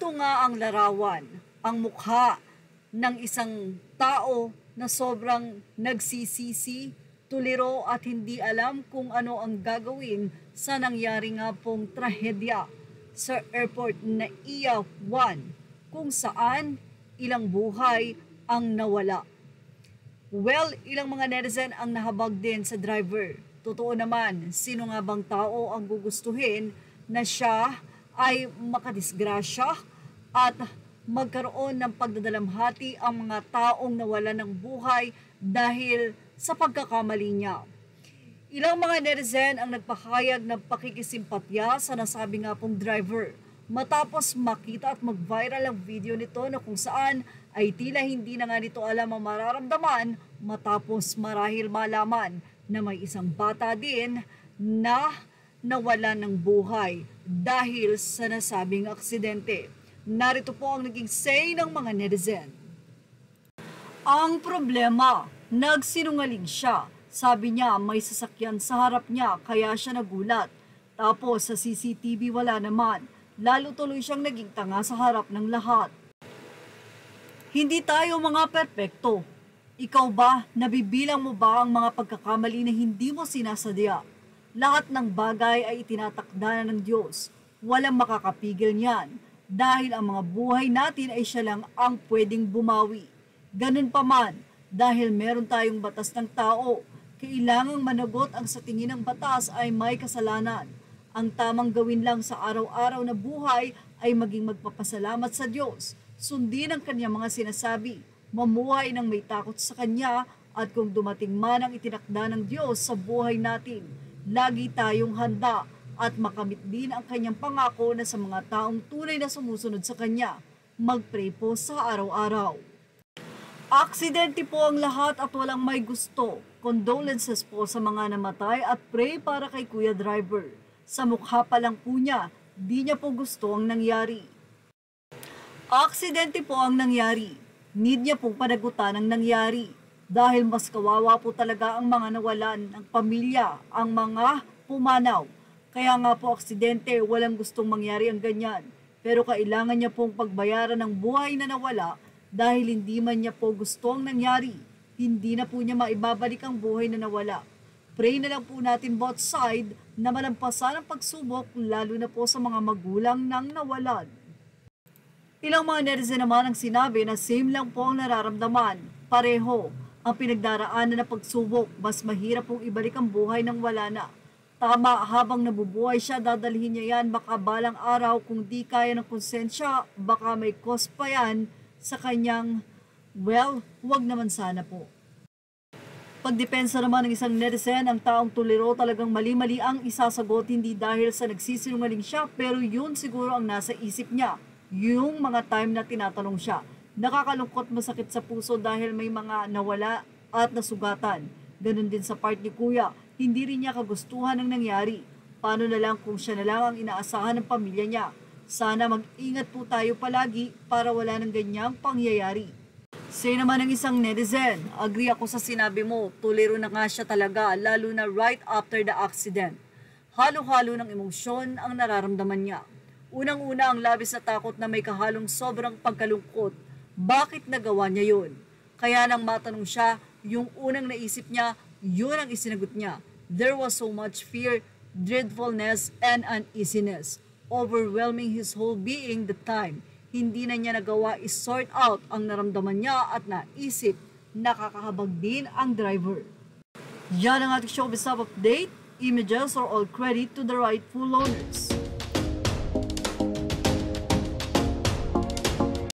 Ito nga ang larawan, ang mukha ng isang tao na sobrang nagsisisi, tuliro at hindi alam kung ano ang gagawin sa nangyari nga pong trahedya sa airport na Iya 1 kung saan ilang buhay ang nawala. Well, ilang mga netizen ang nahabag din sa driver. Totoo naman, sino nga bang tao ang gugustuhin na siya ay makadisgrasya at magkaroon ng pagdadalamhati ang mga taong nawala ng buhay dahil sa pagkakamali niya. Ilang mga netizen ang nagpahayag ng pakikisimpatya sa nasabi nga pong driver matapos makita at mag-viral ang video nito na kung saan ay tila hindi na nga nito alam ang mararamdaman matapos marahil malaman na may isang bata din na nawala ng buhay dahil sa nasabing aksidente. Narito po ang naging say ng mga netizen. Ang problema, nagsinungaling siya. Sabi niya may sasakyan sa harap niya kaya siya nagulat. Tapos sa CCTV wala naman. Lalo tuloy siyang naging tanga sa harap ng lahat. Hindi tayo mga perpekto. Ikaw ba, nabibilang mo ba ang mga pagkakamali na hindi mo sinasadya? Lahat ng bagay ay itinatakda na ng Diyos. Walang makakapigil niyan. Dahil ang mga buhay natin ay siya lang ang pwedeng bumawi. Ganun pa man, dahil meron tayong batas ng tao, kailangang managot ang sa tingin ng batas ay may kasalanan. Ang tamang gawin lang sa araw-araw na buhay ay maging magpapasalamat sa Diyos. Sundin ang kanyang mga sinasabi, mamuhay ng may takot sa Kanya at kung dumating man ang itinakda ng Diyos sa buhay natin, lagi tayong handa at makamit din ang kanyang pangako na sa mga taong tunay na sumusunod sa kanya. Mag-pray po sa araw-araw. Aksidente po ang lahat at walang may gusto. Condolences po sa mga namatay at pray para kay Kuya Driver. Sa mukha pa lang po niya, di niya po gusto ang nangyari. Aksidente po ang nangyari. Need niya pong panagutan ang nangyari. Dahil mas kawawa po talaga ang mga nawalan ng pamilya, ang mga pumanaw. Kaya nga po aksidente, walang gustong mangyari ang ganyan. Pero kailangan niya pong pagbayaran ng buhay na nawala dahil hindi man niya po gusto ang nangyari. Hindi na po niya maibabalik ang buhay na nawala. Pray na lang po natin both side na malampasan ang pagsubok lalo na po sa mga magulang ng nawalan. Ilang mga netizen naman ang sinabi na same lang po ang nararamdaman. Pareho. Ang pinagdaraanan na pagsubok, mas mahirap pong ibalik ang buhay ng wala na. Tama, habang nabubuhay siya, dadalhin niya yan, baka balang araw kung di kaya ng konsensya, baka may cost pa yan sa kanyang, well, huwag naman sana po. Pagdepensa naman ng isang netizen, ang taong tuliro talagang mali-mali ang isasagot hindi dahil sa nagsisinungaling siya, pero yun siguro ang nasa isip niya, yung mga time na tinatanong siya. Nakakalungkot, masakit sa puso dahil may mga nawala at nasugatan. Ganon din sa part ni Kuya, hindi rin niya kagustuhan ang nangyari. Paano na lang kung siya na lang ang inaasahan ng pamilya niya? Sana mag-ingat po tayo palagi para wala ng ganyang pangyayari. Say naman ng isang netizen, agree ako sa sinabi mo, tuliro na nga siya talaga lalo na right after the accident. Halo-halo ng emosyon ang nararamdaman niya. Unang-una ang labis na takot na may kahalong sobrang pagkalungkot. Bakit nagawa niya yun? Kaya nang matanong siya, yung unang naisip niya, yun ang isinagot niya. There was so much fear, dreadfulness, and uneasiness, overwhelming his whole being the time. Hindi na niya nagawa i-sort out ang naramdaman niya at naisip, nakakahabag din ang driver. Yan ang ating showbiz update. Images are all credit to the rightful owners.